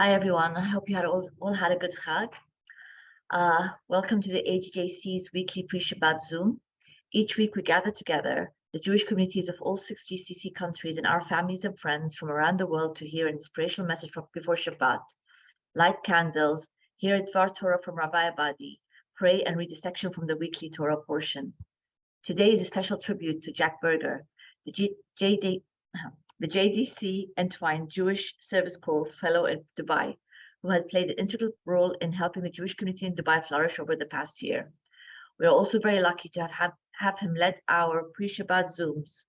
Hi, everyone. I hope you all had a good Chag. Welcome to the AGJC's weekly Pre-Shabbat Zoom. Each week we gather together, the Jewish communities of all 6 GCC countries and our families and friends from around the world to hear an inspirational message before Shabbat, light candles, hear a Dvar Torah from Rabbi Abadie, pray and read a section from the weekly Torah portion. Today is a special tribute to Jack Berger, the JDC Entwine Jewish Service Corps Fellow in Dubai, who has played an integral role in helping the Jewish community in Dubai flourish over the past year. We are also very lucky to have him lead our pre-Shabbat Zooms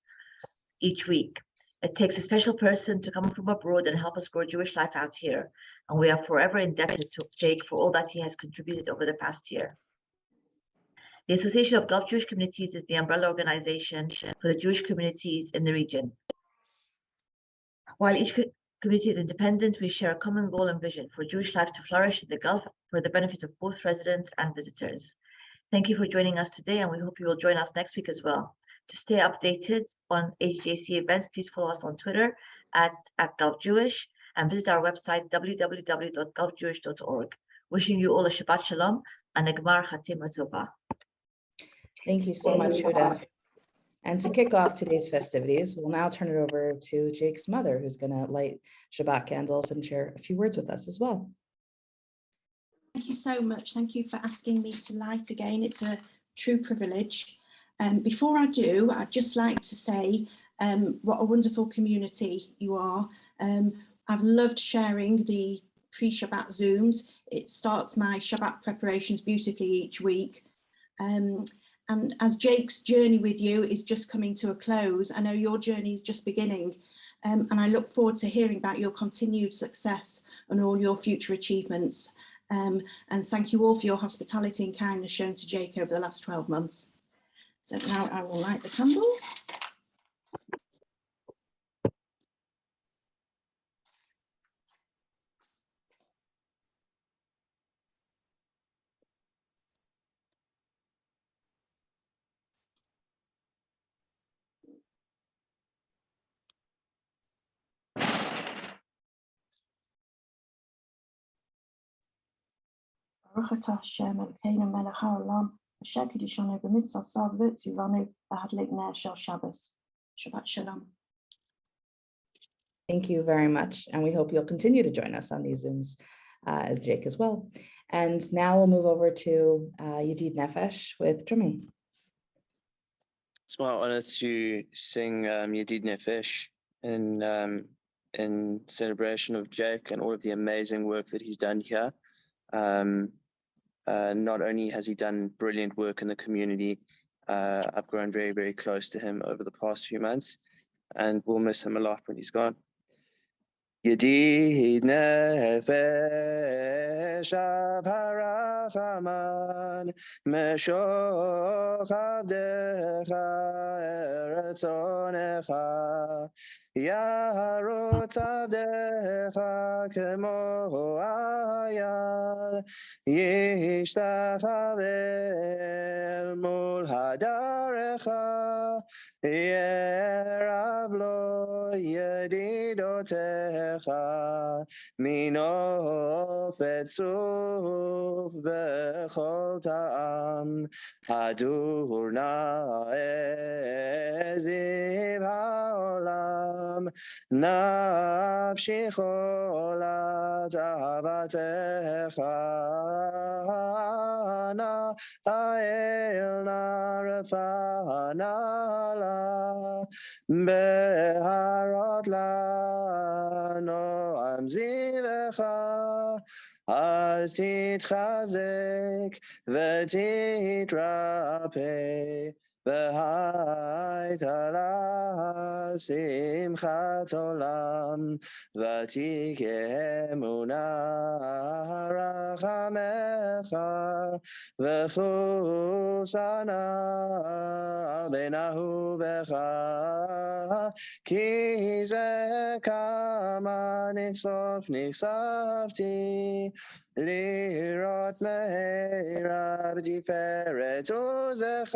each week. It takes a special person to come from abroad and help us grow Jewish life out here, and we are forever indebted to Jake for all that he has contributed over the past year. The Association of Gulf Jewish Communities is the umbrella organization for the Jewish communities in the region. While each community is independent, we share a common goal and vision for Jewish life to flourish in the Gulf for the benefit of both residents and visitors. Thank you for joining us today, and we hope you will join us next week as well. To stay updated on AGJC events, please follow us on Twitter at Gulf Jewish and visit our website www.gulfjewish.org. Wishing you all a Shabbat Shalom and a Gmar Chatima Tova. Thank you so much, Huda. And to kick off today's festivities, we'll now turn it over to Jake's mother, who's going to light Shabbat candles and share a few words with us as well. Thank you so much. Thank you for asking me to light again. It's a true privilege. Before I do, I'd just like to say what a wonderful community you are. I've loved sharing the pre-Shabbat Zooms. It starts my Shabbat preparations beautifully each week. And as Jake's journey with you is just coming to a close, I know your journey is just beginning, and I look forward to hearing about your continued success and all your future achievements. And thank you all for your hospitality and kindness shown to Jake over the last 12 months. So now I will light the candles. Shabbat Shalom. Thank you very much. And we hope you'll continue to join us on these Zooms as Jake as well. And now we'll move over to Yedid Nefesh with drumming. It's my honor to sing Yedid Nefesh in celebration of Jake and all of the amazing work that he's done here. Not only has he done brilliant work in the community, I've grown very, very close to him over the past few months, and we'll miss him a lot when he's gone. Yedid nefesh harachaman meshoch avdecha eretzonecha yarot avdecha kemo ayal yishtachavel mol hadarecha yerav lo yedidotecha minof etzuf bechol ta'am Adonai ziv ha'olam nafshi cholat avatecha na ha'el narefana la beharot la noam zivecha אז תתחזק ותתרפא והייתה לה שמחת עולם ותיקה אמונה רחמך וחוסנה בין אהובך כי זה כמה נחשפתי לראות מהרה בתפארת עוזך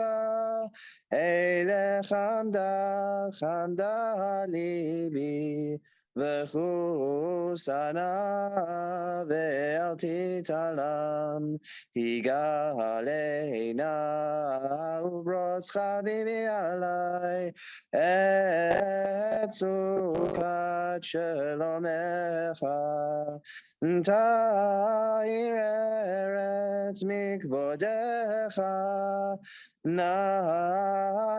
אלה חמדה ליבי וחוסנה ואל תתעלם, יגאלנה וברוס חביבי עלי, את סוכת שלומך, תאיר ארץ מכבודך,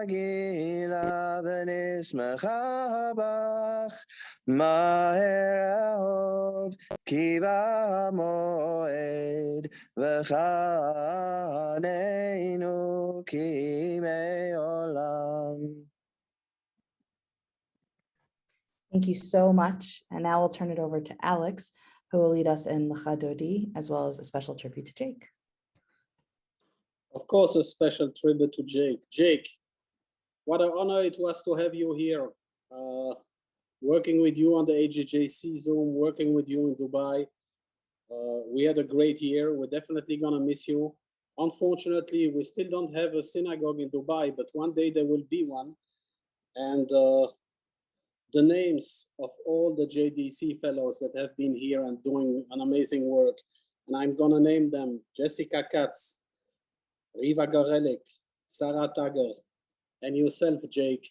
נגילה ונשמחה בך, מהר אהוב כי במועד, וחננו כי מעולם. Thank you so much. And now we'll turn it over to Alex, who will lead us in L'Chadodi, as well as a special tribute to Jake. Of course, a special tribute to Jake. Jake, what an honor it was to have you here, working with you on the AGJC Zoom, working with you in Dubai. We had a great year. We're definitely gonna miss you. Unfortunately, we still don't have a synagogue in Dubai, but one day there will be one. And the names of all the JDC fellows that have been here and doing an amazing work, and I'm gonna name them: Jessica Katz, Reva Gorelick, Sarah Tager, and yourself, Jake.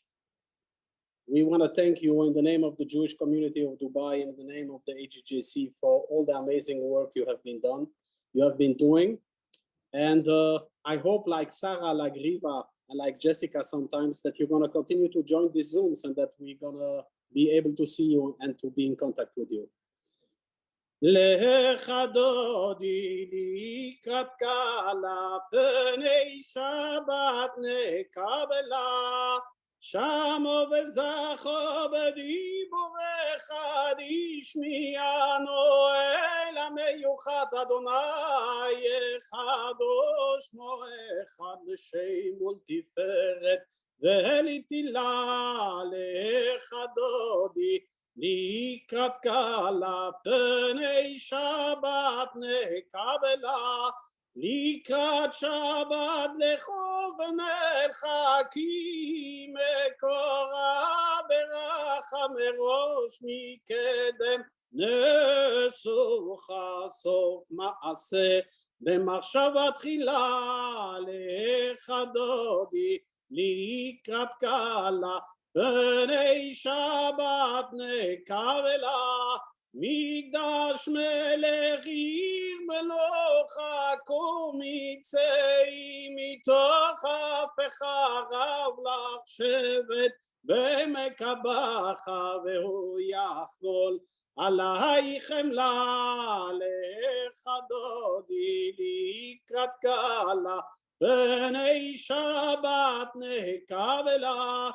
We want to thank you in the name of the Jewish community of Dubai, in the name of the AGJC, for all the amazing work you have been doing. And I hope, like Sarah, like Reva, and like Jessica sometimes, that you're going to continue to join these Zooms and that we're going to be able to see you and to be in contact with you. לך דודי לקראת קלה, פני שבת נקבלה, שמו וזכו בדיבורך, תשמיענו אל המיוחד אדוני, אחד שמו אחד לשם ולתפארת ולתהילה. לך דודי לקראת קלה, פני שבת נקבלה, לקראת שבת לכו ונלכה, כי מקורה ברכה מראש מקדם, נסוך סוף מעשה במחשבה תחילה. לך דודי לקראת קלה, פני שבת נקבלה, מקדש מלך עיר מלוכה, קום יצאי מתוך אפיך, רב לך שבט במקבך, והוא יחדול עלי חמלה. לך דודי לקראת קלה, פני שבת נקבלה,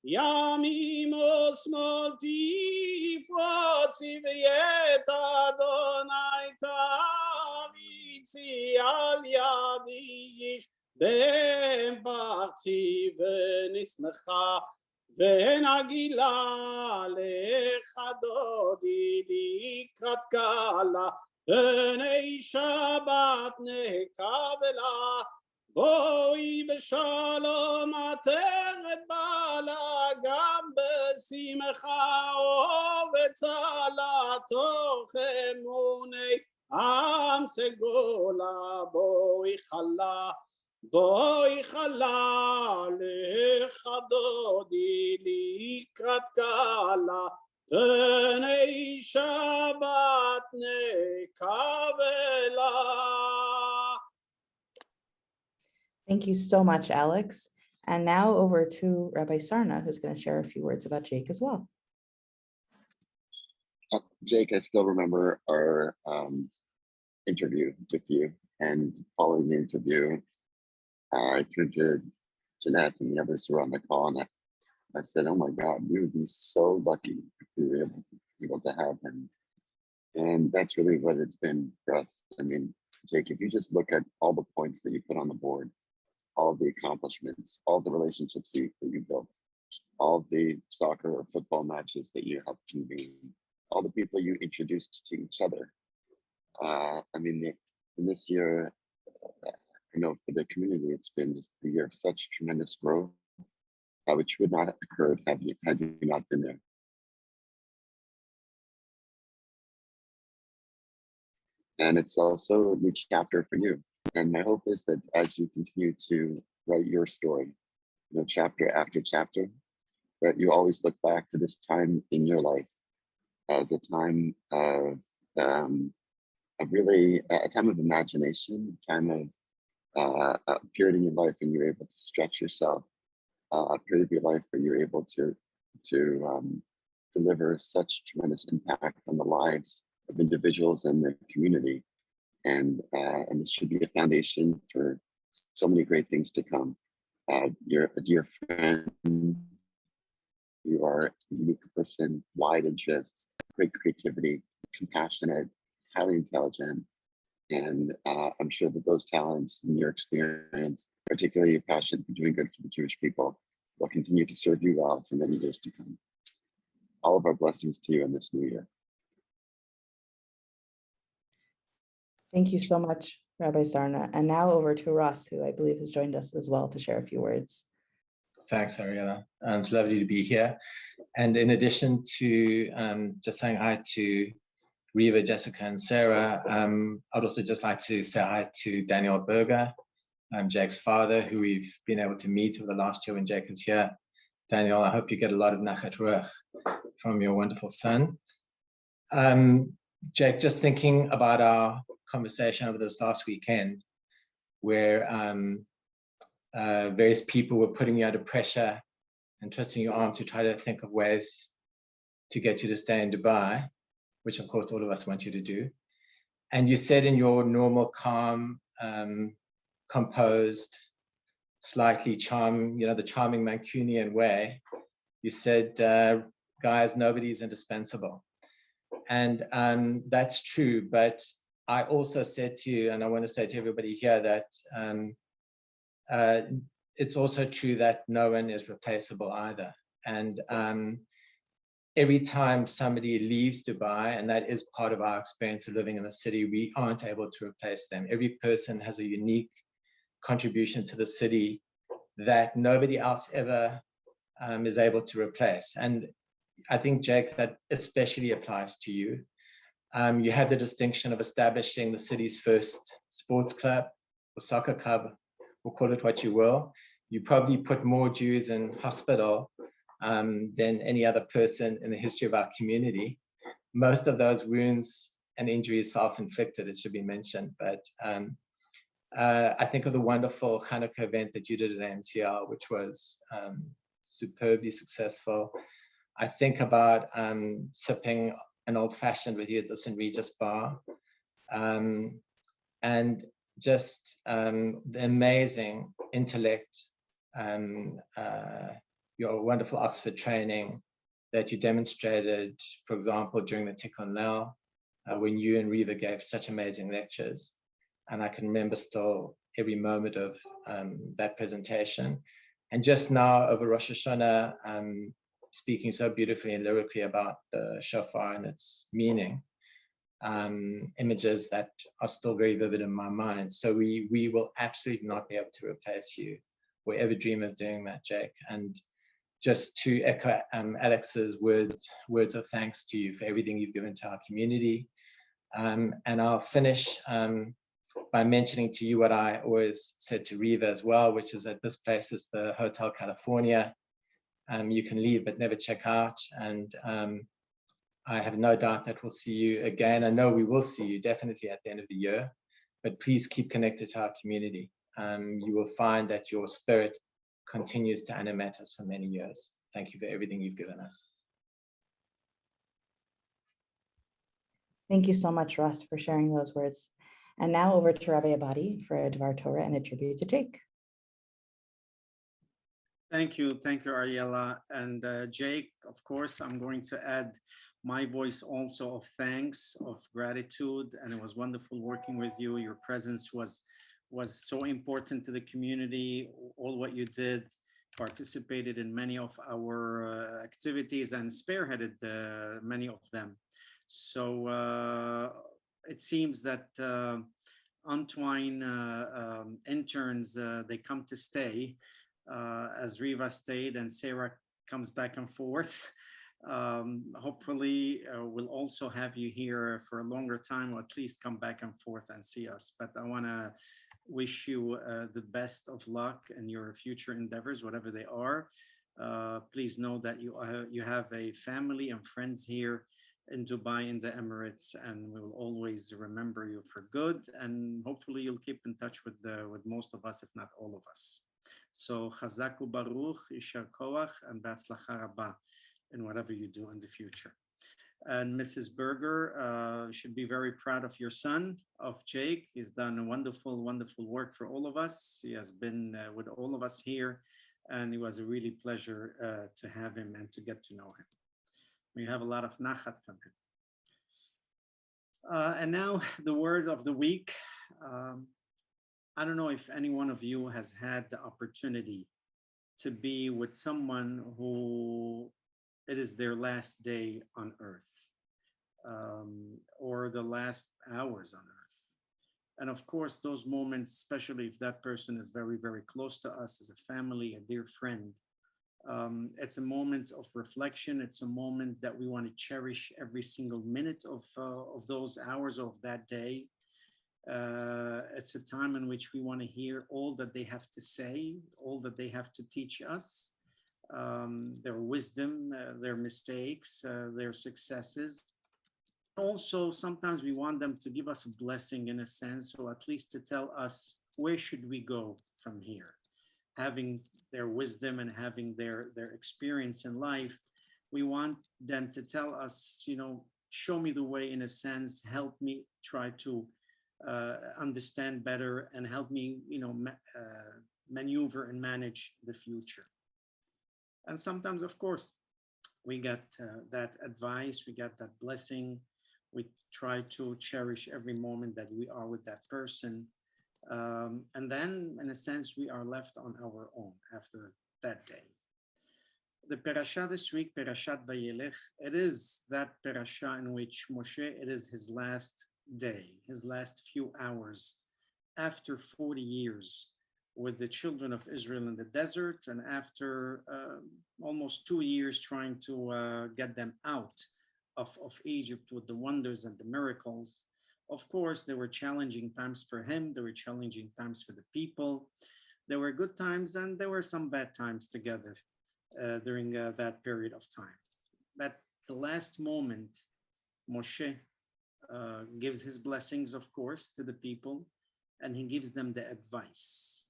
ימים ושמאל תפרוצי, ואת אדוני תריצי, על ידי איש בן פרצי ונשמחה ונגילה. לך דודי לקראת קלה, פני שבת נקבלה, בואי בשלום עטרת בעלה, גם בשמחה ובצלה, תוך אמוני עם סגולה. בואי חלה, לך דודי לקראת קלה, פני שבת נקבלה. Thank you so much, Alex. And now over to Rabbi Sarna, who's going to share a few words about Jake as well. Jake, I still remember our interview with you, and following the interview, I turned to Jeanette and the others who were on the call, and I said, oh my God, we would be so lucky if we were able to have him. And that's really what it's been for us. I mean, Jake, if you just look at all the points that you put on the board, all of the accomplishments, all the relationships that you built, all of the soccer or football matches that you helped convene, all the people you introduced to each other. I mean, in this year, I know for the community, it's been just a year of such tremendous growth, which would not have occurred had you not been there. And it's also a new chapter for you. And my hope is that as you continue to write your story, chapter after chapter, that you always look back to this time in your life as a time of really a time of imagination, a time of a period in your life when you're able to stretch yourself, a period of your life where you're able to deliver such tremendous impact on the lives of individuals and the community. And this should be a foundation for so many great things to come. You're a dear friend. You are a unique person, wide interests, great creativity, compassionate, highly intelligent. And I'm sure that those talents and your experience, particularly your passion for doing good for the Jewish people, will continue to serve you well for many years to come. All of our blessings to you in this new year. Thank you so much, Rabbi Sarna. And now over to Ross, who I believe has joined us as well to share a few words. Thanks, Ariella. It's lovely to be here. And in addition to just saying hi to Reva, Jessica, and Sarah, I'd also just like to say hi to Daniel Berger, Jake's father, who we've been able to meet over the last year when Jake is here. Daniel, I hope you get a lot of nachat ruach from your wonderful son. Jake, just thinking about our conversation over this last weekend, where various people were putting you under pressure and twisting your arm to try to think of ways to get you to stay in Dubai, which of course all of us want you to do. And you said in your normal, calm, composed, slightly the charming Mancunian way, you said, guys, nobody's indispensable. And that's true, but I also said to you, and I want to say to everybody here that it's also true that no one is replaceable either. And every time somebody leaves Dubai, and that is part of our experience of living in the city, we aren't able to replace them. Every person has a unique contribution to the city that nobody else ever is able to replace. And I think, Jake, that especially applies to you. You had the distinction of establishing the city's first sports club or soccer club, or call it what you will. You probably put more Jews in hospital than any other person in the history of our community. Most of those wounds and injuries self-inflicted, it should be mentioned. But I think of the wonderful Hanukkah event that you did at AMCL, which was superbly successful. I think about sipping an old-fashioned with you at the St. Regis bar, and just the amazing intellect, your wonderful Oxford training that you demonstrated, for example, during the Tikkun Leil, when you and Reva gave such amazing lectures. And I can remember still every moment of that presentation. And just now over Rosh Hashanah, speaking so beautifully and lyrically about the shofar and its meaning, images that are still very vivid in my mind. So we will absolutely not be able to replace you or ever dream of doing that, Jake. And just to echo Alex's words of thanks to you for everything you've given to our community. And I'll finish by mentioning to you what I always said to Reva as well, which is that this place is the Hotel California. You can leave but never check out. And I have no doubt that we'll see you again. I know we will see you definitely at the end of the year, but please keep connected to our community. You will find that your spirit continues to animate us for many years. Thank you for everything you've given us. Thank you so much, Ross, for sharing those words. And now over to Rabbi Abadie for a Dvar Torah and a tribute to Jake. Thank you, Ariella. And Jake, of course, I'm going to add my voice also of thanks, of gratitude, and it was wonderful working with you. Your presence was so important to the community. All what you did, participated in many of our activities and spearheaded many of them. So it seems that Entwine interns, they come to stay, as Reva stayed and Sarah comes back and forth. Hopefully, we'll also have you here for a longer time, or at least come back and forth and see us. But I want to wish you the best of luck in your future endeavors, whatever they are. Please know that you have a family and friends here in Dubai, in the Emirates, and we will always remember you for good. And hopefully, you'll keep in touch with most of us, if not all of us. So, Chazaku Baruch, Yishar Koach, and Be'atzlacha Rabba in whatever you do in the future. And Mrs. Berger should be very proud of your son, of Jake. He's done a wonderful, wonderful work for all of us. He has been with all of us here, and it was a really pleasure to have him and to get to know him. We have a lot of nachat from him. And now the word of the week. I don't know if any one of you has had the opportunity to be with someone who it is their last day on earth, or the last hours on earth. And of course, those moments, especially if that person is very, very close to us as a family, a dear friend, it's a moment of reflection. It's a moment that we want to cherish every single minute of those hours of that day. It's a time in which we want to hear all that they have to say, all that they have to teach us. Their wisdom, their mistakes, their successes. Also, sometimes we want them to give us a blessing in a sense, or at least to tell us where should we go from here. Having their wisdom and having their experience in life, we want them to tell us, show me the way in a sense, help me try to understand better, and help me, maneuver and manage the future. And sometimes, of course, we get that advice, we get that blessing. We try to cherish every moment that we are with that person. And then, in a sense, we are left on our own after that day. The parasha this week, Parashat Vayelech, it is that parasha in which Moshe, it is his last day, his last few hours after 40 years with the children of Israel in the desert, and after almost 2 years trying to get them out of Egypt with the wonders and the miracles. Of course, there were challenging times for him. There were challenging times for the people. There were good times and there were some bad times together during that period of time. But the last moment, Moshe gives his blessings, of course, to the people, and he gives them the advice.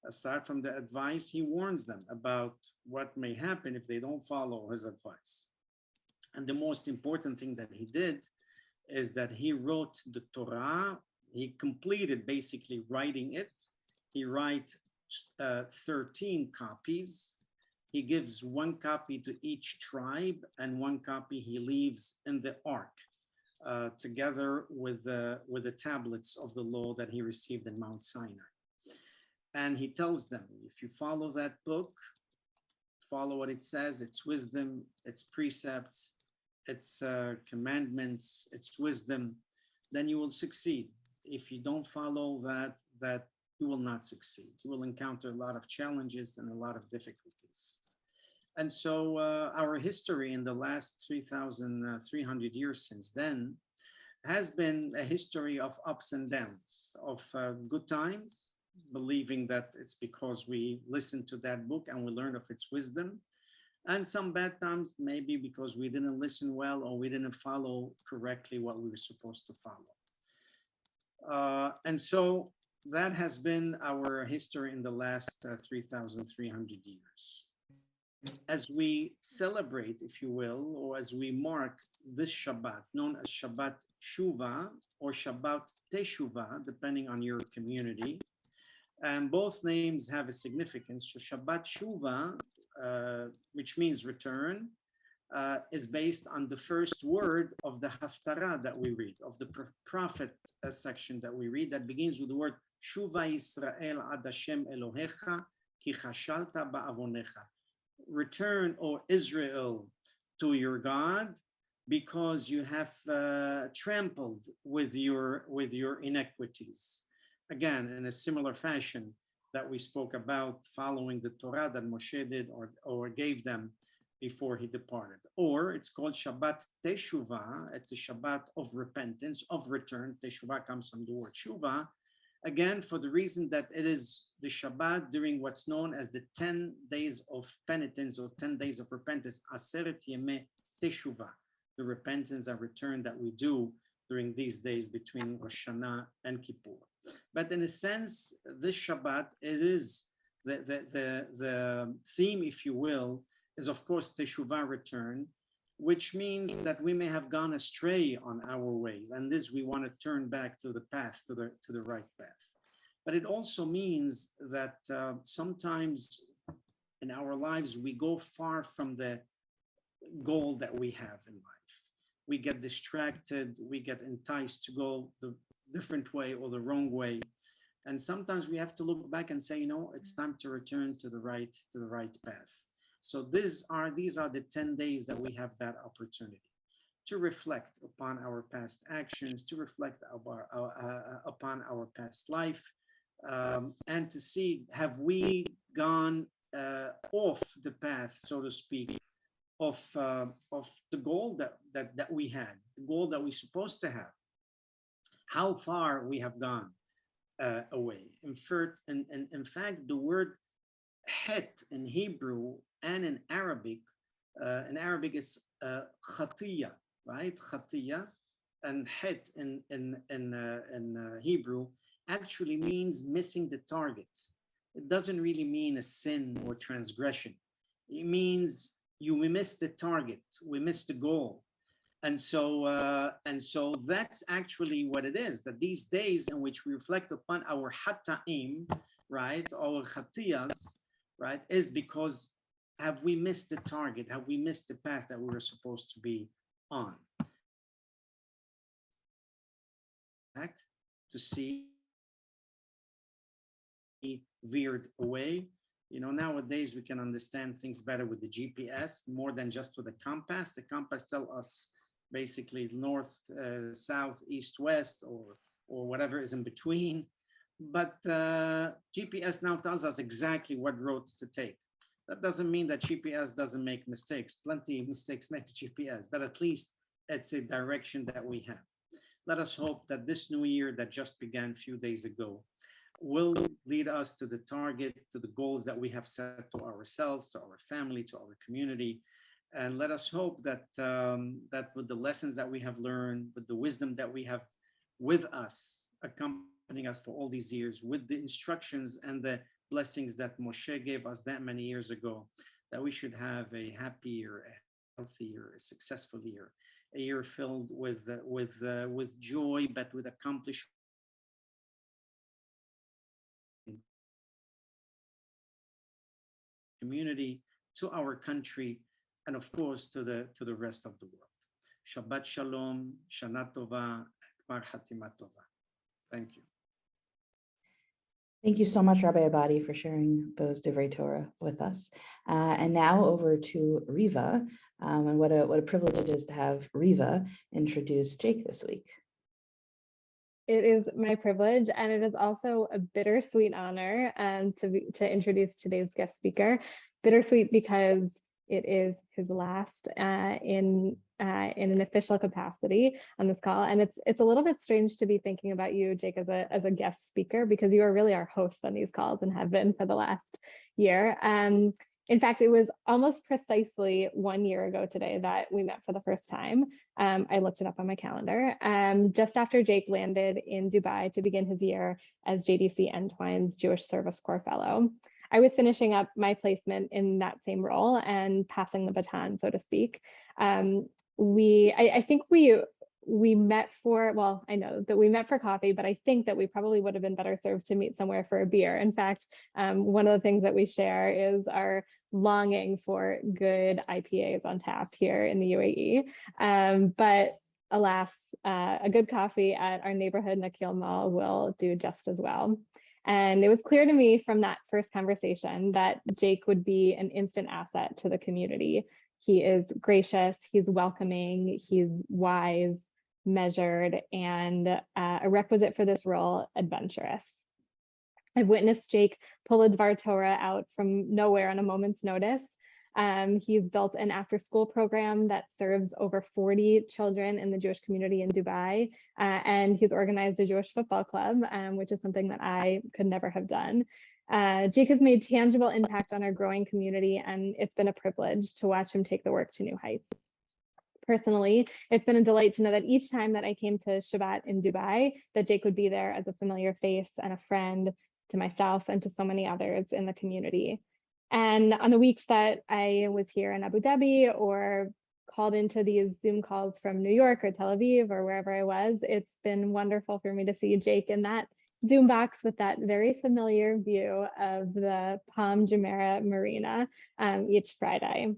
Aside from the advice, he warns them about what may happen if they don't follow his advice. And the most important thing that he did is that he wrote the Torah. He completed basically writing it. He writes 13 copies. He gives one copy to each tribe, and one copy he leaves in the ark, together with the tablets of the law that he received in Mount Sinai. And he tells them, if you follow that book, follow what it says, its wisdom, its precepts, its commandments, its wisdom, then you will succeed. If you don't follow that you will not succeed. You will encounter a lot of challenges and a lot of difficulties. And so our history in the last 3,300 years since then has been a history of ups and downs, of good times, believing that it's because we listened to that book and we learned of its wisdom, and some bad times, maybe because we didn't listen well or we didn't follow correctly what we were supposed to follow. And so that has been our history in the last 3,300 years. As we celebrate, if you will, or as we mark this Shabbat, known as Shabbat Shuvah or Shabbat Teshuvah, depending on your community, and both names have a significance. So Shabbat Shuvah, which means return, is based on the first word of the Haftarah that we read, of the prophet section that we read, that begins with the word Shuva Yisrael ad Hashem Elohecha ki chashalta ba'avonecha. Return, O Israel, to your God, because you have trampled with your iniquities. Again, in a similar fashion that we spoke about, following the Torah that Moshe did or gave them before he departed. Or it's called Shabbat Teshuvah. It's a Shabbat of repentance, of return. Teshuvah comes from the word Shuvah. Again, for the reason that it is the Shabbat during what's known as the 10 days of penitence or 10 days of repentance, Aseret Yemei Teshuvah, the repentance and return that we do during these days between Rosh Hashanah and Kippur. But in a sense, this Shabbat, it is the theme, if you will, is of course Teshuvah, return, which means that we may have gone astray on our ways, and this we want to turn back to the path, to the right path. But it also means that sometimes in our lives we go far from the goal that we have in life. We get distracted, we get enticed to go the different way or the wrong way. And sometimes we have to look back and say, you know, it's time to return to the right path. So these are the 10 days that we have that opportunity to reflect upon our past actions, to reflect upon our past life, and to see, have we gone off the path, so to speak, of the goal that we had, the goal that we're supposed to have, how far we have gone away. In fact, the word het in Hebrew and in Arabic is khatiyah, right? Khatiyah, and het in Hebrew actually means missing the target. It doesn't really mean a sin or transgression. It means we missed the target, we missed the goal. And so that's actually what it is, that these days in which we reflect upon our hata'im, right, our khatiyas, right, is because have we missed the target? Have we missed the path that we were supposed to be on? To see veered away. You know, nowadays we can understand things better with the GPS more than just with the compass. The compass tells us basically north, south, east, west, or whatever is in between. But GPS now tells us exactly what roads to take. That doesn't mean that GPS doesn't make mistakes. Plenty of mistakes makes GPS, but at least it's a direction that we have. Let us hope that this new year that just began a few days ago will lead us to the target, to the goals that we have set to ourselves, to our family, to our community. And let us hope that that with the lessons that we have learned, with the wisdom that we have with us, accompanying us for all these years, with the instructions and the blessings that Moshe gave us that many years ago, that we should have a happy year, a healthy year, a successful year, a year filled with joy, but with accomplishment. Community, to our country, and of course to the rest of the world. Shabbat Shalom, Shana Tova, Gmar Hatima Tova. Thank you. Thank you so much, Rabbi Abadie, for sharing those Divrei Torah with us. And now over to Reva, and what a privilege it is to have Reva introduce Jake this week. It is my privilege, and it is also a bittersweet honor to introduce today's guest speaker. Bittersweet because it is his last in an official capacity on this call, and it's a little bit strange to be thinking about you, Jake, as a guest speaker, because you are really our host on these calls and have been for the last year. In fact, it was almost precisely 1 year ago today that we met for the first time. I looked it up on my calendar. Just after Jake landed in Dubai to begin his year as JDC Entwine's Jewish Service Corps Fellow. I was finishing up my placement in that same role and passing the baton, so to speak. I think we met for, well, I know that we met for coffee, but I think that we probably would have been better served to meet somewhere for a beer. In fact, one of the things that we share is our longing for good IPAs on tap here in the UAE. But alas, a good coffee at our neighborhood Nakil Mall will do just as well. And it was clear to me from that first conversation that Jake would be an instant asset to the community. He is gracious, he's welcoming, he's wise, measured, and a requisite for this role, adventurous. I've witnessed Jake pull a Dvar Torah out from nowhere on a moment's notice, He's built an after-school program that serves over 40 children in the Jewish community in Dubai, and he's organized a Jewish football club, which is something that I could never have done. Jake has made tangible impact on our growing community, and it's been a privilege to watch him take the work to new heights. Personally, it's been a delight to know that each time that I came to Shabbat in Dubai, that Jake would be there as a familiar face and a friend to myself and to so many others in the community. And on the weeks that I was here in Abu Dhabi or called into these Zoom calls from New York or Tel Aviv or wherever I was, it's been wonderful for me to see Jake in that Zoom box with that very familiar view of the Palm Jumeirah Marina each Friday.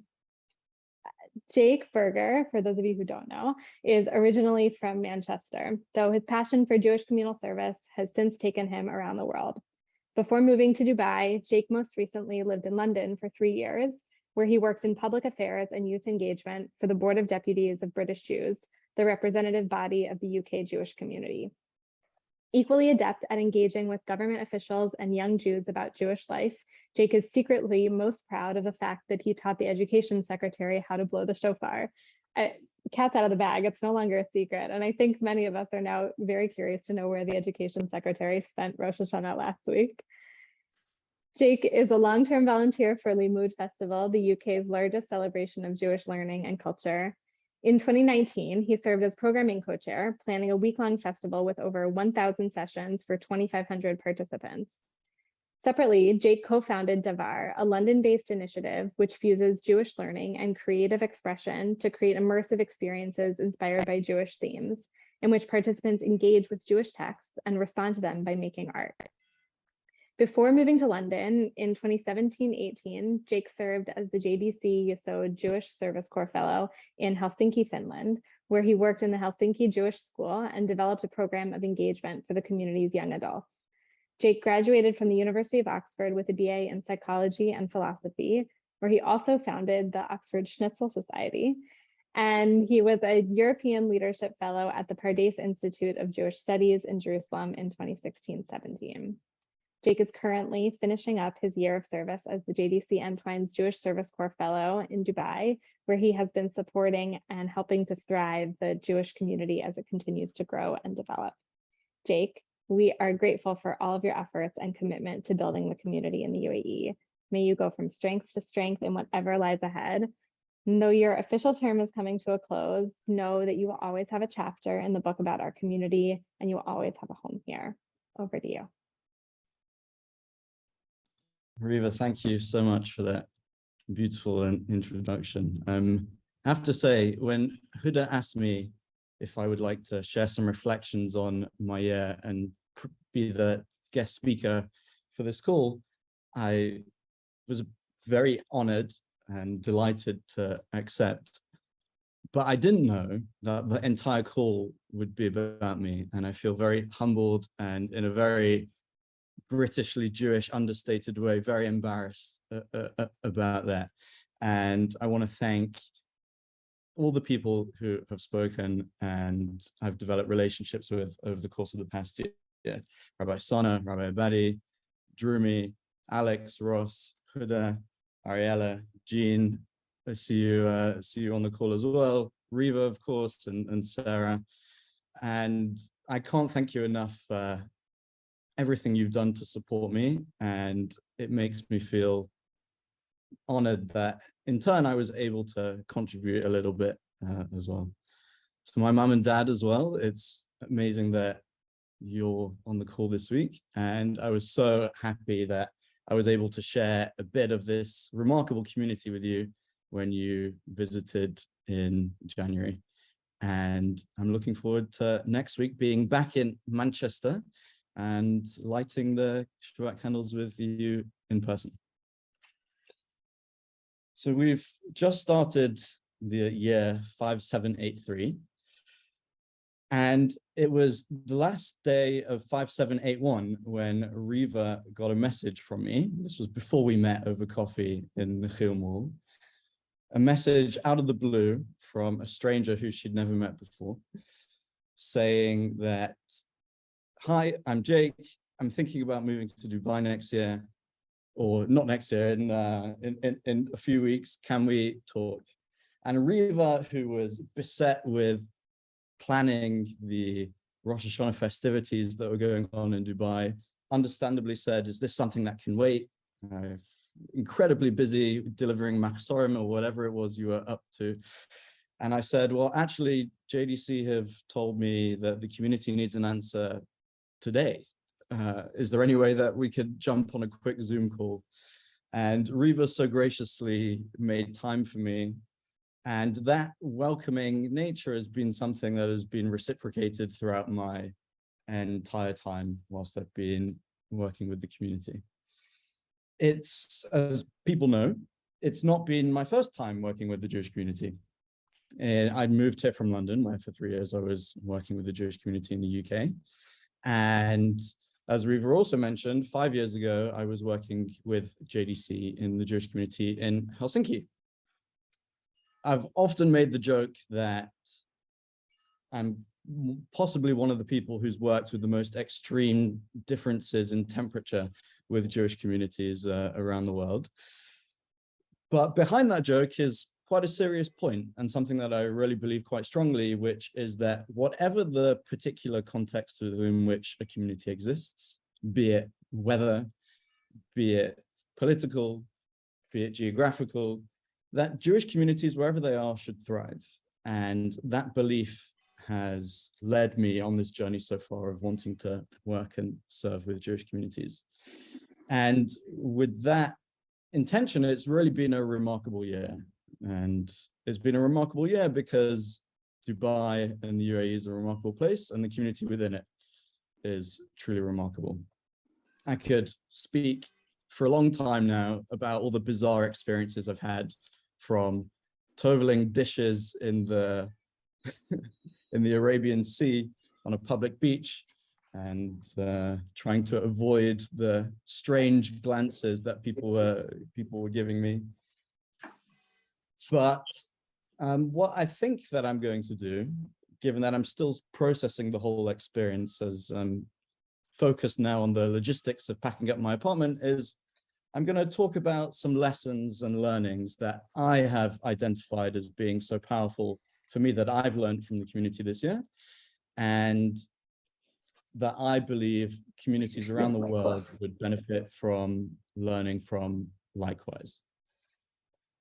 Jake Berger, for those of you who don't know, is originally from Manchester, though his passion for Jewish communal service has since taken him around the world. Before moving to Dubai, Jake most recently lived in London for 3 years, where he worked in public affairs and youth engagement for the Board of Deputies of British Jews, the representative body of the UK Jewish community. Equally adept at engaging with government officials and young Jews about Jewish life, Jake is secretly most proud of the fact that he taught the education secretary how to blow the shofar. Cat's out of the bag, it's no longer a secret. And I think many of us are now very curious to know where the education secretary spent Rosh Hashanah last week. Jake is a long-term volunteer for Limud Festival, the UK's largest celebration of Jewish learning and culture. In 2019, he served as programming co-chair, planning a week-long festival with over 1,000 sessions for 2,500 participants. Separately, Jake co-founded Davar, a London-based initiative which fuses Jewish learning and creative expression to create immersive experiences inspired by Jewish themes, in which participants engage with Jewish texts and respond to them by making art. Before moving to London in 2017-18, Jake served as the JDC Yesod Jewish Service Corps Fellow in Helsinki, Finland, where he worked in the Helsinki Jewish School and developed a program of engagement for the community's young adults. Jake graduated from the University of Oxford with a BA in psychology and philosophy, where he also founded the Oxford Schnitzel Society. And he was a European Leadership Fellow at the Pardes Institute of Jewish Studies in Jerusalem in 2016-17. Jake is currently finishing up his year of service as the JDC Entwine's Jewish Service Corps Fellow in Dubai, where he has been supporting and helping to thrive the Jewish community as it continues to grow and develop. Jake, we are grateful for all of your efforts and commitment to building the community in the UAE. May you go from strength to strength in whatever lies ahead. And though your official term is coming to a close, know that you will always have a chapter in the book about our community, and you will always have a home here. Over to you. Reva, thank you so much for that beautiful introduction. I have to say, when Huda asked me if I would like to share some reflections on my year and be the guest speaker for this call, I was very honored and delighted to accept. But I didn't know that the entire call would be about me. And I feel very humbled and, in a very Britishly Jewish understated way, very embarrassed about that. And I want to thank all the people who have spoken and I've developed relationships with over the course of the past year. Rabbi Sana, Rabbi Abadie, Drumi, Alex, Ross, Huda, Ariella, Jean, I see you on the call as well, Reva, of course, and Sarah. And I can't thank you enough for everything you've done to support me, and it makes me feel honored that in turn I was able to contribute a little bit as well. To my mom and dad as well, it's amazing that you're on the call this week, and I was so happy that I was able to share a bit of this remarkable community with you when you visited in January. And I'm looking forward to next week being back in Manchester and lighting the Shabbat candles with you in person. So we've just started the year 5783, and it was the last day of 5781 when Reva got a message from me. This was before we met over coffee in the Kriel Mall. A message out of the blue from a stranger who she'd never met before, saying that, "Hi, I'm Jake. I'm thinking about moving to Dubai next year. or not next year, in a few weeks, can we talk? And Reva, who was beset with planning the Rosh Hashanah festivities that were going on in Dubai, understandably said, is this something that can wait? Incredibly busy delivering Machzorim or whatever it was you were up to. And I said, well, actually, JDC have told me that the community needs an answer today. Is there any way that we could jump on a quick Zoom call? And Reva so graciously made time for me. And that welcoming nature has been something that has been reciprocated throughout my entire time whilst I've been working with the community. It's, as people know, it's not been my first time working with the Jewish community. And I moved here from London, where for 3 years I was working with the Jewish community in the UK. And as Reva also mentioned, 5 years ago, I was working with JDC in the Jewish community in Helsinki. I've often made the joke that I'm possibly one of the people who's worked with the most extreme differences in temperature with Jewish communities around the world. But behind that joke is quite a serious point, and something that I really believe quite strongly, which is that whatever the particular context within which a community exists, be it weather, be it political, be it geographical, that Jewish communities, wherever they are, should thrive. And that belief has led me on this journey so far of wanting to work and serve with Jewish communities. And with that intention, it's really been a remarkable year. And it's been a remarkable year because Dubai and the UAE is a remarkable place, and the community within it is truly remarkable. I could speak for a long time now about all the bizarre experiences I've had, from toveling dishes in the in the Arabian Sea on a public beach, and trying to avoid the strange glances that people were giving me. But what I think that I'm going to do, given that I'm still processing the whole experience as I'm focused now on the logistics of packing up my apartment, is I'm going to talk about some lessons and learnings that I have identified as being so powerful for me, that I've learned from the community this year, and that I believe communities around the world would benefit from learning from likewise.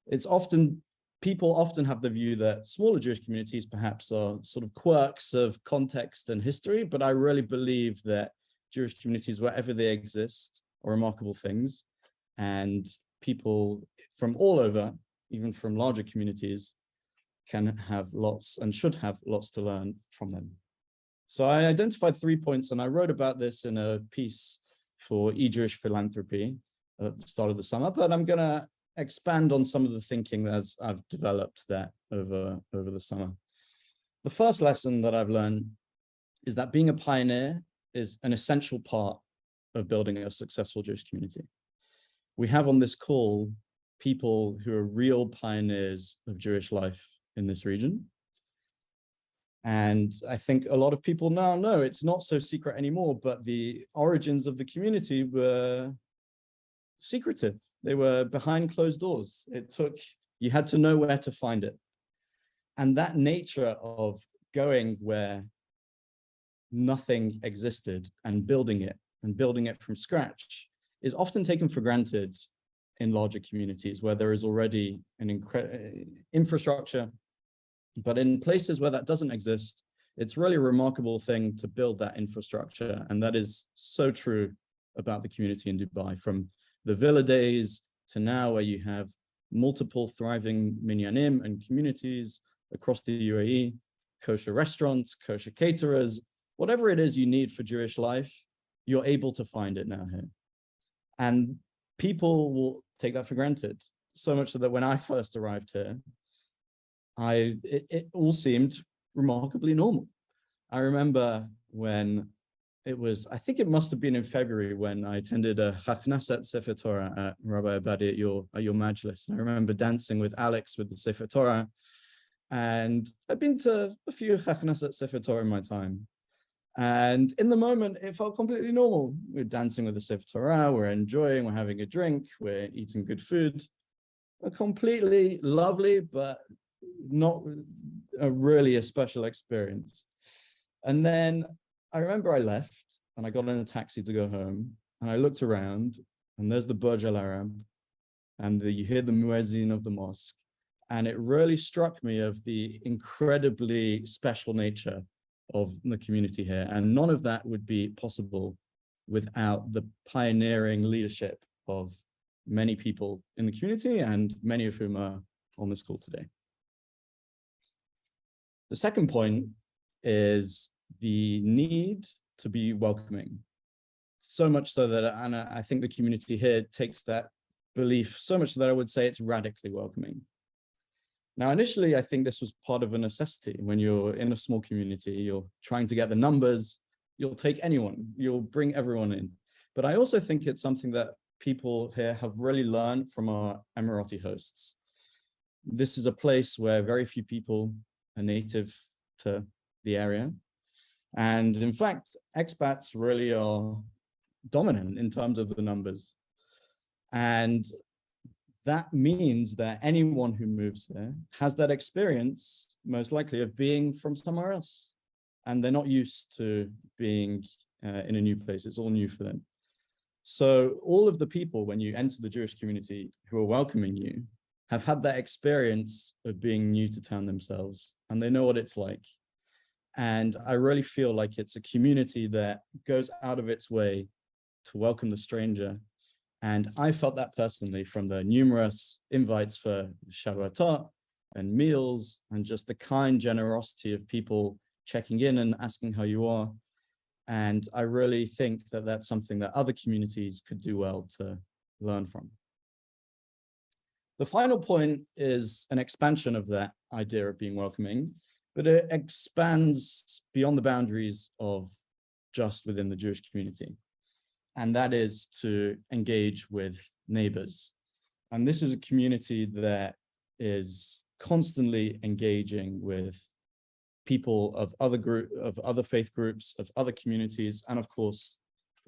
It's often, people often have the view that smaller Jewish communities perhaps are sort of quirks of context and history, but I really believe that Jewish communities, wherever they exist, are remarkable things, and people from all over, even from larger communities, can have lots and should have lots to learn from them. So I identified 3 points, and I wrote about this in a piece for E-Jewish Philanthropy at the start of the summer, but I'm going to expand on some of the thinking as I've developed that over the summer. The first lesson that I've learned is that being a pioneer is an essential part of building a successful Jewish community. We have on this call people who are real pioneers of Jewish life in this region. And I think a lot of people now know it's not so secret anymore, but the origins of the community were secretive. They were behind closed doors. You had to know where to find it. And that nature of going where nothing existed and building it from scratch is often taken for granted in larger communities where there is already an infrastructure. But in places where that doesn't exist, it's really a remarkable thing to build that infrastructure. And that is so true about the community in Dubai, from the villa days to now, where you have multiple thriving minyanim and communities across the UAE, kosher restaurants, kosher caterers, whatever it is you need for Jewish life, you're able to find it now here. And people will take that for granted, so much so that when I first arrived here, it all seemed remarkably normal. I remember when it was, I think it must have been in February, when I attended a Hachnasat Sefer Torah at Rabbi Abadie at your Majlis. And I remember dancing with Alex with the Sefer Torah. And I've been to a few Hachnasat Sefer Torah in my time. And in the moment, it felt completely normal. We're dancing with the Sefer Torah, we're enjoying, we're having a drink, we're eating good food. Completely lovely, but not really a special experience. And then I remember I left and I got in a taxi to go home, and I looked around, and there's the Berger and you hear the muezzin of the mosque. And it really struck me of the incredibly special nature of the community here. And none of that would be possible without the pioneering leadership of many people in the community, and many of whom are on this call today. The second point is the need to be welcoming. So much so that, and I think the community here takes that belief so much that I would say it's radically welcoming. Now, initially, I think this was part of a necessity. When you're in a small community, you're trying to get the numbers, you'll take anyone, you'll bring everyone in. But I also think it's something that people here have really learned from our Emirati hosts. This is a place where very few people are native to the area. And in fact, expats really are dominant in terms of the numbers. And that means that anyone who moves here has that experience, most likely, of being from somewhere else. And they're not used to being in a new place. It's all new for them. So all of the people, when you enter the Jewish community who are welcoming you, have had that experience of being new to town themselves, and they know what it's like. And I really feel like it's a community that goes out of its way to welcome the stranger. And I felt that personally from the numerous invites for Shabbatot and meals, and just the kind generosity of people checking in and asking how you are. And I really think that that's something that other communities could do well to learn from. The final point is an expansion of that idea of being welcoming, but it expands beyond the boundaries of just within the Jewish community. And that is to engage with neighbors. And this is a community that is constantly engaging with people of other faith groups, of other communities, and of course,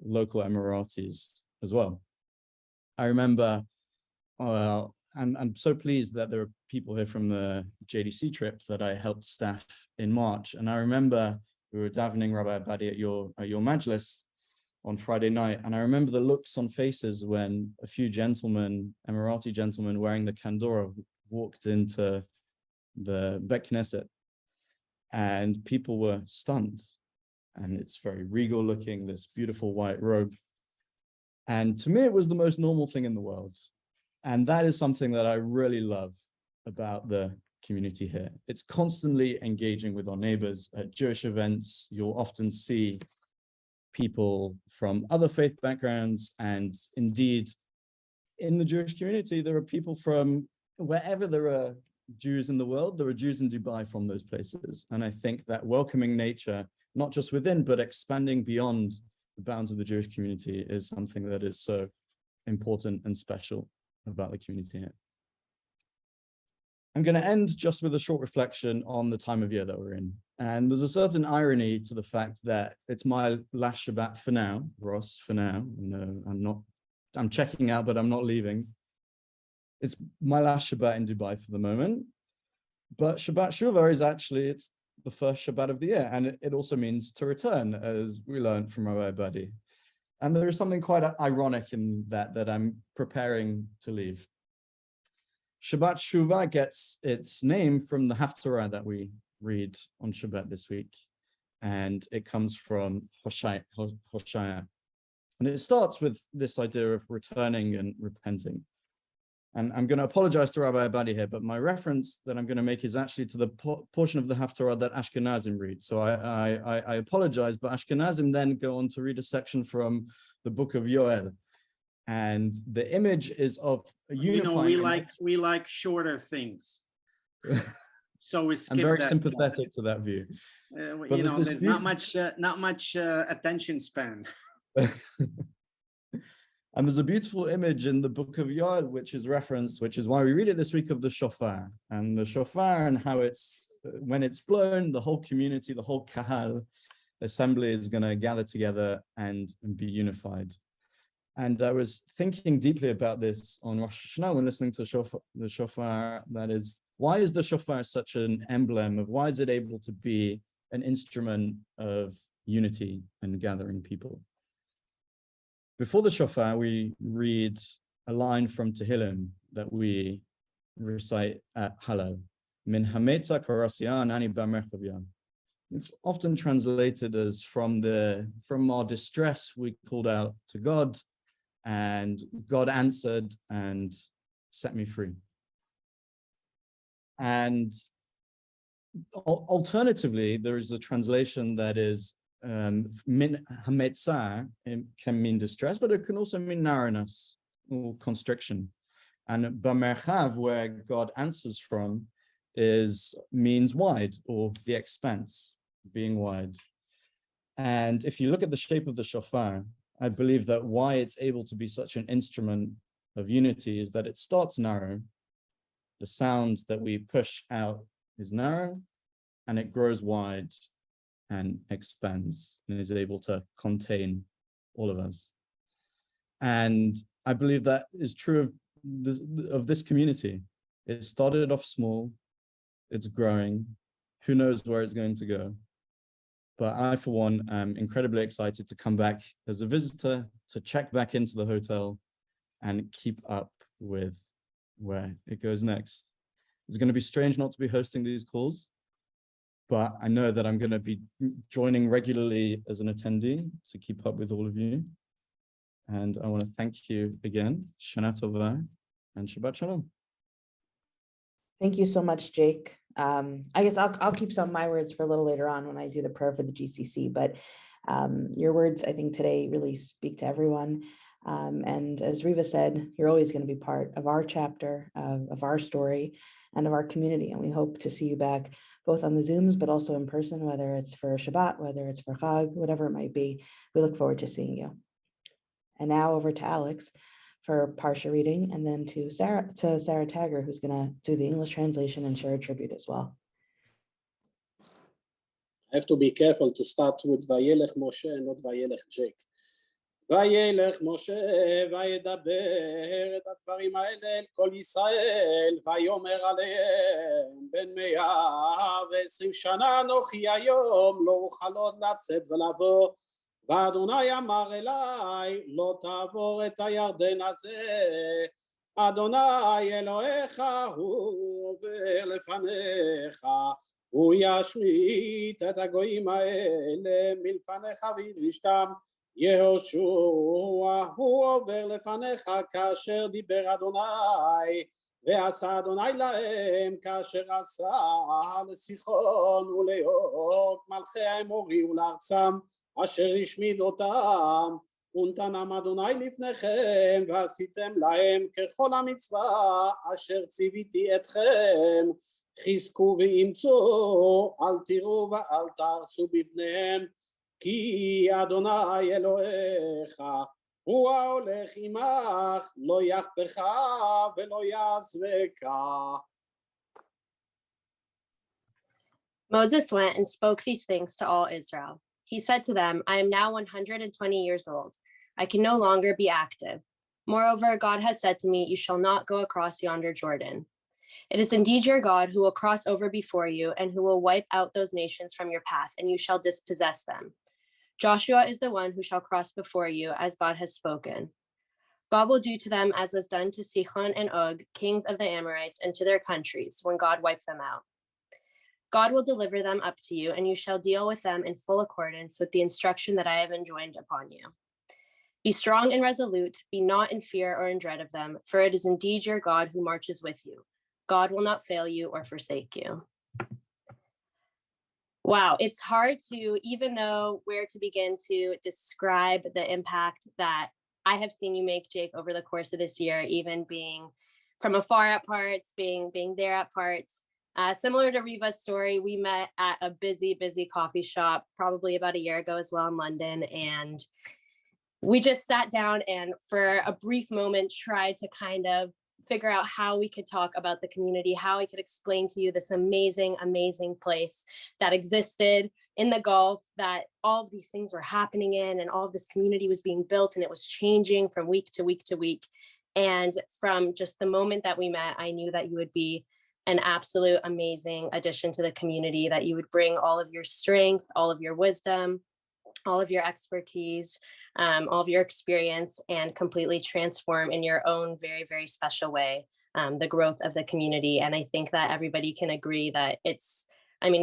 local Emiratis as well. I remember, I'm so pleased that there are people here from the JDC trip that I helped staff in March. And I remember we were davening Rabbi Abadie at your majlis on Friday night. And I remember the looks on faces when a few gentlemen, Emirati gentlemen wearing the Candiotte, walked into the Bet Knesset, and people were stunned. And it's very regal looking, this beautiful white robe. And to me, it was the most normal thing in the world. And that is something that I really love about the community here. It's constantly engaging with our neighbors. At Jewish events, you'll often see people from other faith backgrounds, and indeed, in the Jewish community, there are people from wherever there are Jews in the world, there are Jews in Dubai from those places. And I think that welcoming nature, not just within, but expanding beyond the bounds of the Jewish community, is something that is so important and special about the community here. I'm going to end just with a short reflection on the time of year that we're in. And there's a certain irony to the fact that it's my last Shabbat for now, Ross, for now. No, I'm checking out, but I'm not leaving. It's my last Shabbat in Dubai for the moment. But Shabbat Shuvah is actually, it's the first Shabbat of the year. And it also means to return, as we learned from Rabbi Abadie. And there is something quite ironic in that I'm preparing to leave. Shabbat Shuvah gets its name from the Haftarah that we read on Shabbat this week. And it comes from Hoshaya. And it starts with this idea of returning and repenting. And I'm going to apologize to Rabbi Abadie here, but my reference that I'm going to make is actually to the portion of the Haftarah that Ashkenazim read. So I apologize, but Ashkenazim then go on to read a section from the book of Yoel. And the image is of a unifying. You know, we like shorter things. So we skip that. I'm very sympathetic to that view. You know, there's not much attention span. And there's a beautiful image in the book of Yoel, which is referenced, which is why we read it this week, of the shofar. And the shofar, and how it's, when it's blown, the whole community, the whole kahal, assembly is going to gather together and be unified. And I was thinking deeply about this on Rosh Hashanah when listening to the shofar. That is, why is the shofar such an emblem of, why is it able to be an instrument of unity and gathering people? Before the shofar, we read a line from Tehillim that we recite at Hallel. Min hametza karasya ani b'merchavya. It's often translated as from our distress we called out to God, and God answered and set me free. And alternatively, there is a translation that is min hametzah. It can mean distress, but it can also mean narrowness or constriction. And b'merchav, where God answers from, means wide, or the expanse, being wide. And if you look at the shape of the shofar, I believe that why it's able to be such an instrument of unity is that it starts narrow. The sound that we push out is narrow, and it grows wide and expands and is able to contain all of us. And I believe that is true of this community. It started off small, it's growing. Who knows where it's going to go? But I, for one, am incredibly excited to come back as a visitor, to check back into the hotel and keep up with where it goes next. It's going to be strange not to be hosting these calls, but I know that I'm going to be joining regularly as an attendee to keep up with all of you. And I want to thank you again. Shana Tova and Shabbat Shalom. Thank you so much, Jake. I guess I'll keep some of my words for a little later on when I do the prayer for the GCC, but your words, I think, today really speak to everyone. And as Reva said, you're always going to be part of our chapter, of our story, and of our community. And we hope to see you back both on the Zooms, but also in person, whether it's for Shabbat, whether it's for Chag, whatever it might be. We look forward to seeing you. And now over to Alex for Parsha reading, and then to Sarah Tagger, who's going to do the English translation and share a tribute as well. I have to be careful to start with Vayelech Moshe and not Vayelech Jake. וילך משה וידבר את הדברים האלה אל כל ישראל ויאמר עליהם בן 120 שנה אנוכי היום לא אוכל עוד לצאת ולבוא ואדוני אמר אליי לא תעבור את הירדן הזה אדוני אלוהיך הוא עובר לפניך הוא ישמיט את הגויים האלה מלפניך וירשתם יהושע הוא עובר לפניך כאשר דיבר אדוני ועשה אדוני להם כאשר עשה לסיחון ולעוג מלכי האמורי ולארצם אשר השמיד אותם ונתנם אדוני לפניכם ועשיתם להם ככל המצווה אשר ציוויתי אתכם חזקו ואמצו אל תיראו ואל תהרסו בבניהם כי אדוני אלוהיך הוא ההולך עמך לא יחפך ולא יעזבך. Moses went and spoke these things to all Israel. He said to them, I am now 120 years old. I can no longer be active. Moreover, God has said to me, you shall not go across yonder Jordan. It is indeed your God who will cross over before you and who will wipe out those nations from your path, and you shall dispossess them. Joshua is the one who shall cross before you, as God has spoken. God will do to them as was done to Sichon and Og, kings of the Amorites, and to their countries, when God wiped them out. God will deliver them up to you, and you shall deal with them in full accordance with the instruction that I have enjoined upon you. Be strong and resolute, be not in fear or in dread of them, for it is indeed your God who marches with you. God will not fail you or forsake you. Wow, it's hard to even know where to begin to describe the impact that I have seen you make, Jake, over the course of this year, even being from afar at parts, being there at parts. Similar to Reva's story, we met at a busy coffee shop probably about a year ago as well in London. And we just sat down and for a brief moment tried to kind of figure out how we could talk about the community, how I could explain to you this amazing place that existed in the Gulf that all of these things were happening in, and all of this community was being built, and it was changing from week to week to week. And from just the moment that we met, I knew that you would be an absolute amazing addition to the community, that you would bring all of your strength, all of your wisdom, all of your expertise, all of your experience, and completely transform in your own very, very special way the growth of the community. And I think that everybody can agree that it's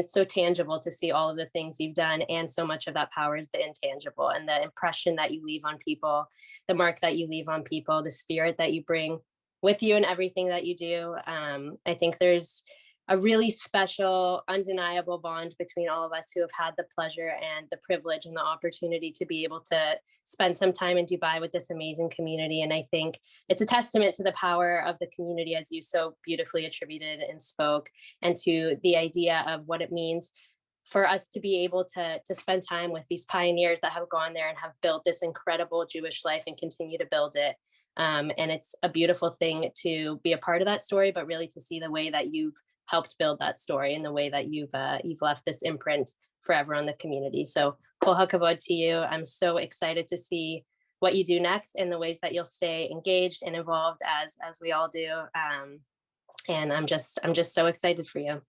so tangible to see all of the things you've done, and so much of that power is the intangible, and the impression that you leave on people, the mark that you leave on people, the spirit that you bring with you in everything that you do. I think there's a really special, undeniable bond between all of us who have had the pleasure and the privilege and the opportunity to be able to spend some time in Dubai with this amazing community. And I think it's a testament to the power of the community, as you so beautifully attributed and spoke, and to the idea of what it means for us to be able to spend time with these pioneers that have gone there and have built this incredible Jewish life and continue to build it. And it's a beautiful thing to be a part of that story, but really to see the way that you've helped build that story, and the way that you've left this imprint forever on the community. So kol hakavod to you. I'm so excited to see what you do next, and the ways that you'll stay engaged and involved as we all do. And I'm just so excited for you.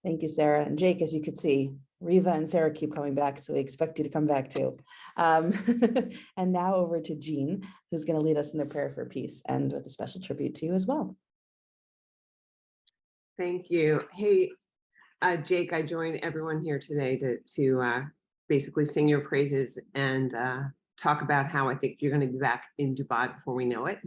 Thank you, Sarah. And Jake, as you could see, Reva and Sarah keep coming back, so we expect you to come back too. And now over to Jean, who's going to lead us in the prayer for peace, and with a special tribute to you as well. Thank you. Hey, Jake, I join everyone here today to basically sing your praises and talk about how I think you're going to be back in Dubai before we know it.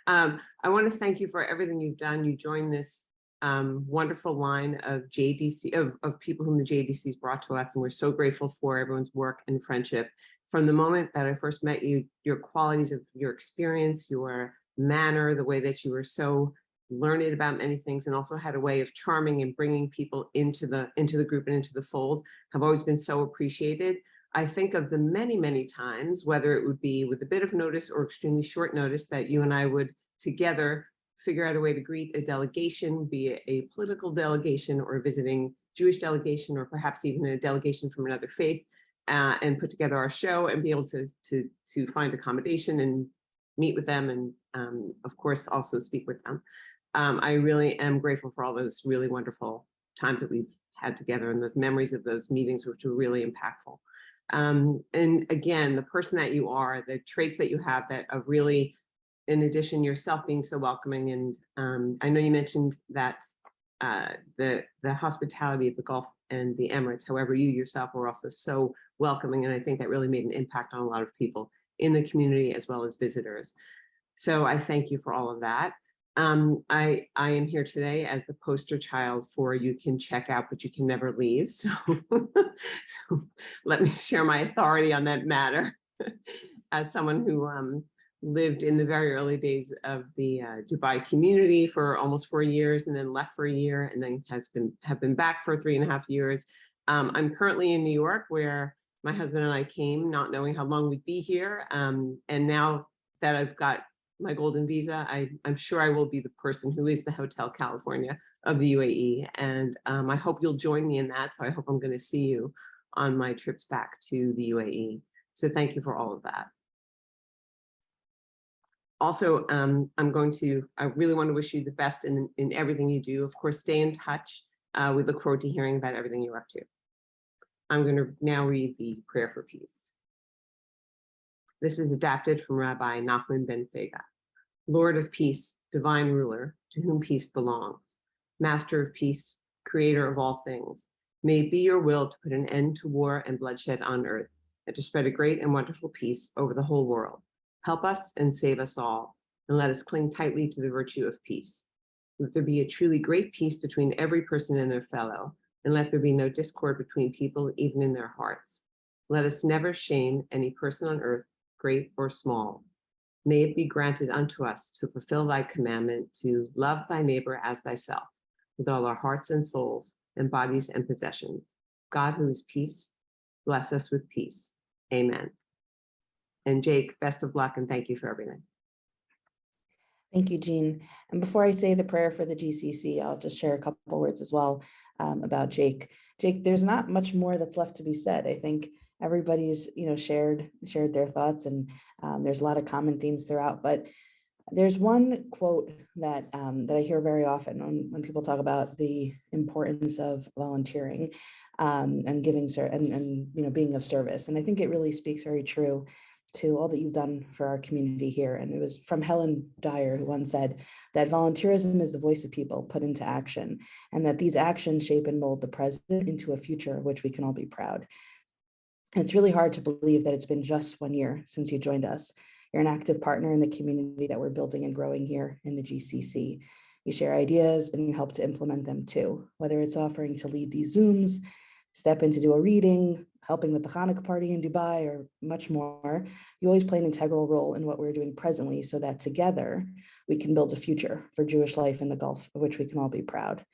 I want to thank you for everything you've done. You joined this wonderful line of JDC, of people whom the JDC's brought to us, and we're so grateful for everyone's work and friendship. From the moment that I first met you, your qualities of your experience, your manner, the way that you were so learned about many things, and also had a way of charming and bringing people into the group and into the fold, have always been so appreciated. I think of the many, many times, whether it would be with a bit of notice or extremely short notice, that you and I would together figure out a way to greet a delegation, be it a political delegation or a visiting Jewish delegation, or perhaps even a delegation from another faith, and put together our show and be able to find accommodation and meet with them, and of course also speak with them. I really am grateful for all those really wonderful times that we've had together, and those memories of those meetings, which were really impactful. And again, the person that you are, the traits that you have that are really, in addition, yourself being so welcoming. And I know you mentioned that the hospitality of the Gulf and the Emirates, however, you yourself were also so welcoming. And I think that really made an impact on a lot of people in the community as well as visitors. So I thank you for all of that. I am here today as the poster child for you can check out, but you can never leave. So, let me share my authority on that matter. As someone who lived in the very early days of the Dubai community for almost 4 years, and then left for a year, and then have been back for 3.5 years. I'm currently in New York, where my husband and I came, not knowing how long we'd be here. And now that I've got my golden visa, I'm sure I will be the person who is the Hotel California of the UAE. And I hope you'll join me in that. So I hope I'm going to see you on my trips back to the UAE. So thank you for all of that. Also, I really want to wish you the best in everything you do. Of course, stay in touch. We look forward to hearing about everything you're up to. I'm going to now read the prayer for peace. This is adapted from Rabbi Nachman ben Fega. Lord of peace, divine ruler, to whom peace belongs, master of peace, creator of all things, may it be your will to put an end to war and bloodshed on earth, and to spread a great and wonderful peace over the whole world. Help us and save us all, and let us cling tightly to the virtue of peace. Let there be a truly great peace between every person and their fellow, and let there be no discord between people, even in their hearts. Let us never shame any person on earth, great or small. May it be granted unto us to fulfill thy commandment to love thy neighbor as thyself, with all our hearts and souls and bodies and possessions. God, who is peace, bless us with peace. Amen. And Jake, best of luck, and thank you for everything. Thank you, Jean. And before I say the prayer for the GCC, I'll just share a couple words as well about Jake. Jake, there's not much more that's left to be said. I think everybody's, shared their thoughts, and there's a lot of common themes throughout. But there's one quote that that I hear very often when people talk about the importance of volunteering and giving and being of service. And I think it really speaks very true to all that you've done for our community here. And it was from Helen Dyer, who once said that volunteerism is the voice of people put into action, and that these actions shape and mold the present into a future of which we can all be proud. And it's really hard to believe that it's been just 1 year since you joined us. You're an active partner in the community that we're building and growing here in the GCC. You share ideas and you help to implement them too, whether it's offering to lead these Zooms, step in to do a reading, helping with the Hanukkah party in Dubai, or much more. You always play an integral role in what we're doing presently, so that together we can build a future for Jewish life in the Gulf, of which we can all be proud.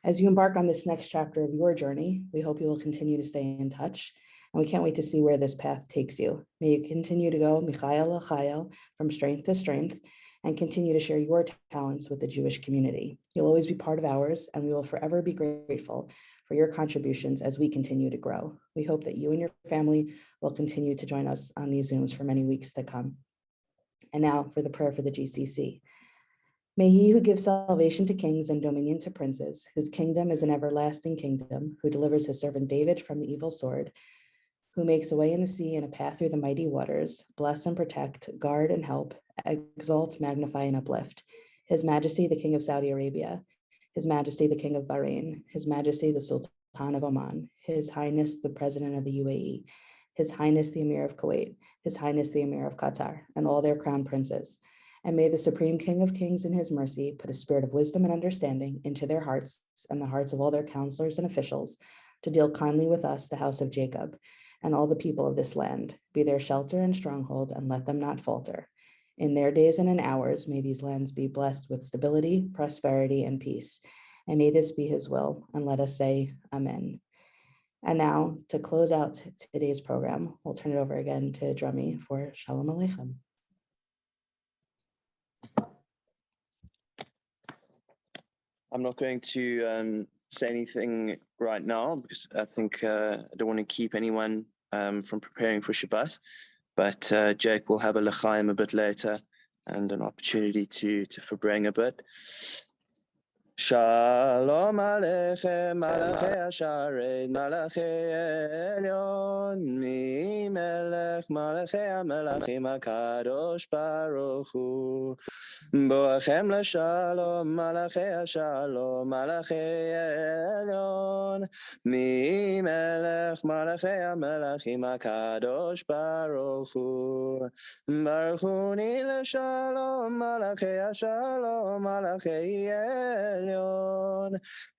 As you embark on this next chapter of your journey, we hope you will continue to stay in touch, and we can't wait to see where this path takes you. May you continue to go Michael L'Chayel, from strength to strength, and continue to share your talents with the Jewish community. You'll always be part of ours, and we will forever be grateful for your contributions as we continue to grow. We hope that you and your family will continue to join us on these Zooms for many weeks to come. And now for the prayer for the GCC. May he who gives salvation to kings and dominion to princes, whose kingdom is an everlasting kingdom, who delivers his servant David from the evil sword, who makes a way in the sea and a path through the mighty waters, bless and protect, guard and help, exalt, magnify, and uplift. His Majesty, the King of Saudi Arabia, His Majesty, the King of Bahrain, His Majesty, the Sultan of Oman, His Highness, the President of the UAE, His Highness, the Emir of Kuwait, His Highness, the Emir of Qatar, and all their crown princes. And may the Supreme King of Kings in his mercy put a spirit of wisdom and understanding into their hearts and the hearts of all their counselors and officials to deal kindly with us, the house of Jacob, and all the people of this land. Be their shelter and stronghold, and let them not falter. In their days and in ours, may these lands be blessed with stability, prosperity, and peace. And may this be his will, and let us say amen. And now, to close out today's program, we'll turn it over again to Drummy for Shalom Aleichem. I'm not going to say anything right now because I think I don't want to keep anyone from preparing for Shabbat. But Jake will have a l'chaim a bit later and an opportunity to bring a bit. Shalom Aleichem, Malachi Asharet, Malachi Elyon, Mi Melech, Malachi HaMelachim HaKadosh Baruch Hu. Boachem l'shalom, Malachi Ashalom, Malachi Elyon, Mi Melech, Malachi HaMelachim HaKadosh Baruch Hu. Baruch Hu ni l'shalom, Malachi Ashalom, Malachi Elyon.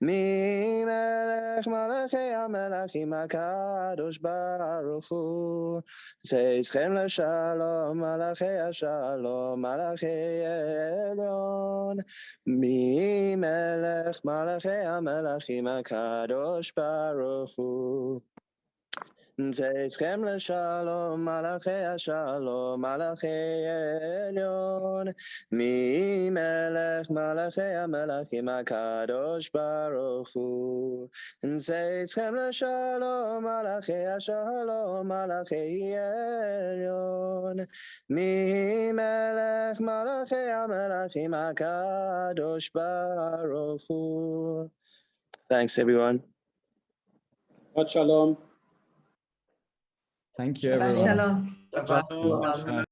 Mi melech malachi hamelachim hakadosh baruch hu. Zeichem l'shalom malachi hashalom malachi elyon. Mi melech malachi hamelachim hakadosh baruch hu. Zeichem l'shalom malachi hashalom malachi elyon. Mi melech malachi hamelachim hakadosh baruch hu. Zeichem l'shalom malachi hashalom malachi elyon. Mi melech malachi hamelachim hakadosh baruch hu. Thanks, everyone. Shabbat shalom. Thank you, everyone. Shalom. Shabbat shalom.